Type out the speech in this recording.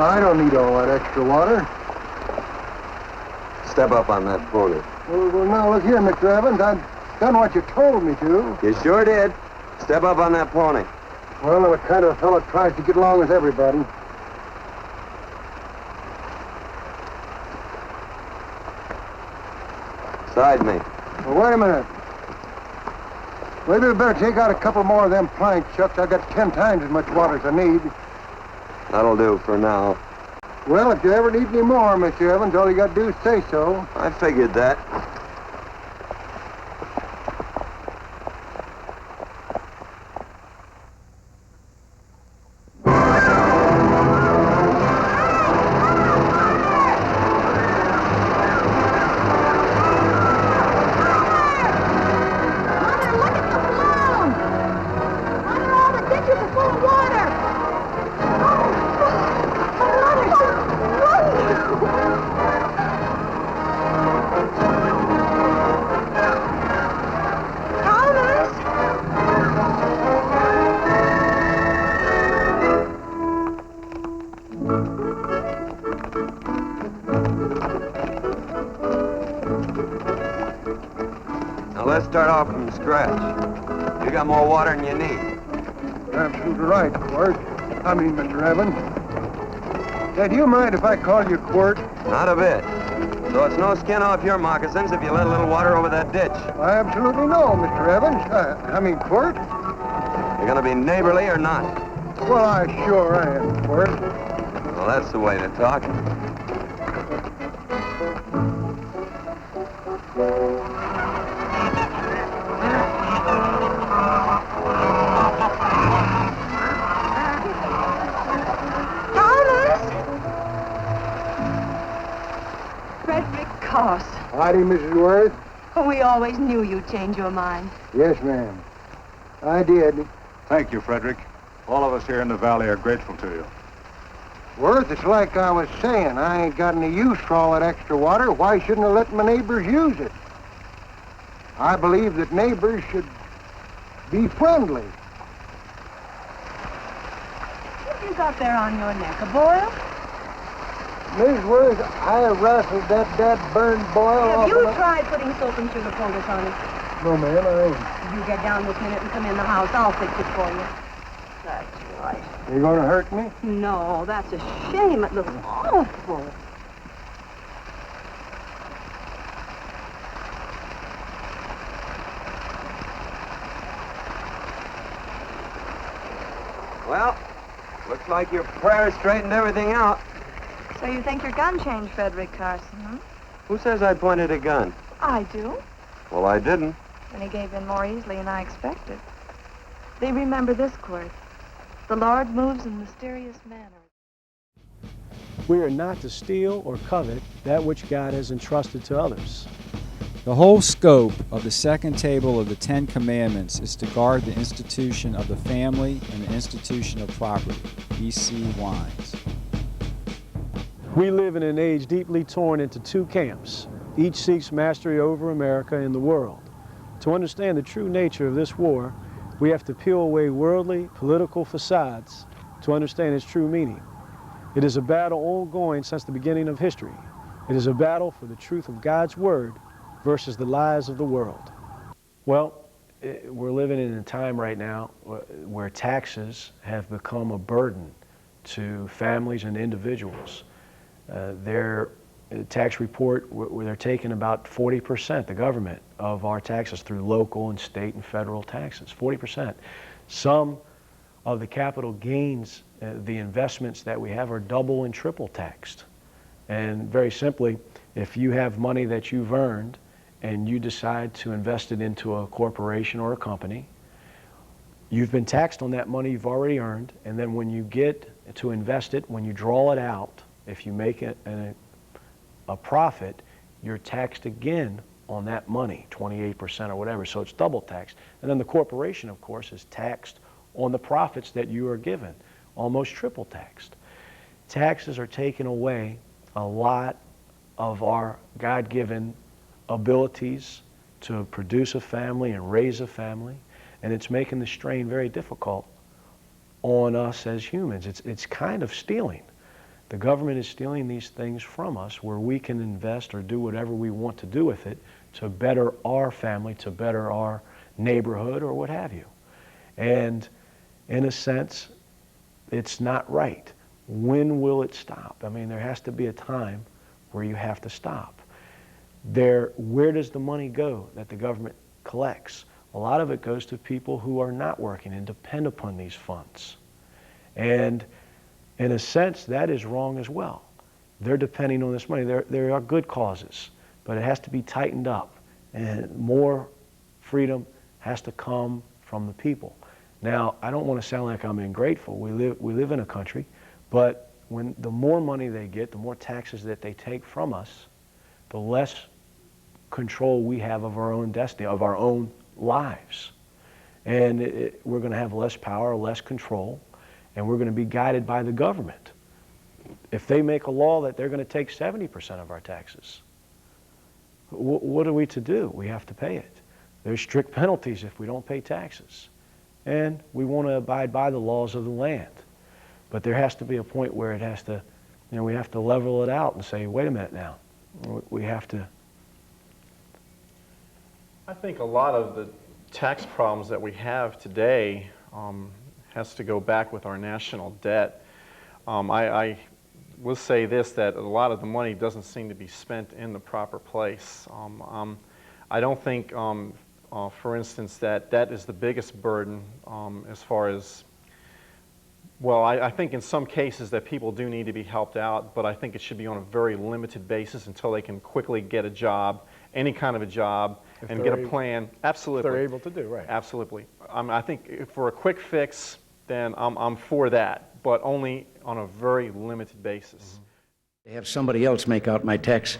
I don't need all that extra water. Step up on that pony. Well, now, look here, Mr. Evans. I've done what you told me to. You sure did. Step up on that pony. Well, I'm the kind of fellow that tries to get along with everybody. Side me. Well, wait a minute. Maybe we better take out a couple more of them planks, Chuck. I got 10 times as much water as I need. That'll do for now. Well, if you ever need any more, Mr. Evans, all you got to do is say so. I figured that. Now let's start off from scratch. You got more water than you need. You're absolutely right, Quirt. Mr. Evans. Hey, do you mind if I call you Quirt? Not a bit. So it's no skin off your moccasins if you let a little water over that ditch. I absolutely know, Mr. Evans. Quirt? You're gonna be neighborly or not? Well, I sure am, Quirt. Well, that's the way to talk. Howdy, Mrs. Worth. We always knew you'd change your mind. Yes, ma'am. I did. Thank you, Frederick. All of us here in the valley are grateful to you. Worth, it's like I was saying. I ain't got any use for all that extra water. Why shouldn't I let my neighbors use it? I believe that neighbors should be friendly. What you got there on your neck, a boil? Miss Worth, I rustled that burned boil off. Have you of tried putting soap and sugar poultice on it? No, ma'am, I ain't. You get down this minute and come in the house. I'll fix it for you. That's right. You gonna hurt me? No, that's a shame. It looks awful. Well, looks like your prayer straightened everything out. So you think your gun changed Frederick Carson, huh? Who says I pointed a gun? I do. Well, I didn't. And he gave in more easily than I expected. They remember this, Quirt. The Lord moves in mysterious manners. We are not to steal or covet that which God has entrusted to others. The whole scope of the second table of the Ten Commandments is to guard the institution of the family and the institution of property. E.C. Wines. We live in an age deeply torn into two camps. Each seeks mastery over America and the world. To understand the true nature of this war, we have to peel away worldly, political facades to understand its true meaning. It is a battle ongoing since the beginning of history. It is a battle for the truth of God's Word versus the lies of the world. Well, we're living in a time right now where taxes have become a burden to families and individuals. Their tax report, where they're taking about 40%, the government, of our taxes through local and state and federal taxes, 40%. Some of the capital gains, the investments that we have, are double and triple taxed. And very simply, if you have money that you've earned and you decide to invest it into a corporation or a company, you've been taxed on that money you've already earned, and then when you get to invest it, when you draw it out, if you make a profit, you're taxed again on that money, 28% or whatever, so it's double taxed. And then the corporation, of course, is taxed on the profits that you are given, almost triple taxed. Taxes are taking away a lot of our God-given abilities to produce a family and raise a family, and it's making the strain very difficult on us as humans. It's kind of stealing. The government is stealing these things from us where we can invest or do whatever we want to do with it to better our family, to better our neighborhood, or what have you. And in a sense, it's not right. When will it stop? I mean, there has to be a time where you have to stop. Where does the money go that the government collects? A lot of it goes to people who are not working and depend upon these funds. And in a sense, that is wrong as well. They're depending on this money. There are good causes, but it has to be tightened up, and more freedom has to come from the people. Now, I don't want to sound like I'm ungrateful. We live in a country, but when the more money they get, the more taxes that they take from us, the less control we have of our own destiny, of our own lives. And we're going to have less power, less control, and we're going to be guided by the government. If they make a law that they're going to take 70% of our taxes, what are we to do? We have to pay it. There's strict penalties if we don't pay taxes. And we want to abide by the laws of the land. But there has to be a point where it has to, we have to level it out and say, wait a minute now. We have to. I think a lot of the tax problems that we have today has to go back with our national debt. I will say this, that a lot of the money doesn't seem to be spent in the proper place. I don't think, for instance, that is the biggest burden as far as, well, I think in some cases that people do need to be helped out, but I think it should be on a very limited basis until they can quickly get a job, any kind of a job, and get a plan. Absolutely. If they're able to do, right. Absolutely. I think for a quick fix, then I'm for that, but only on a very limited basis. To have somebody else make out my tax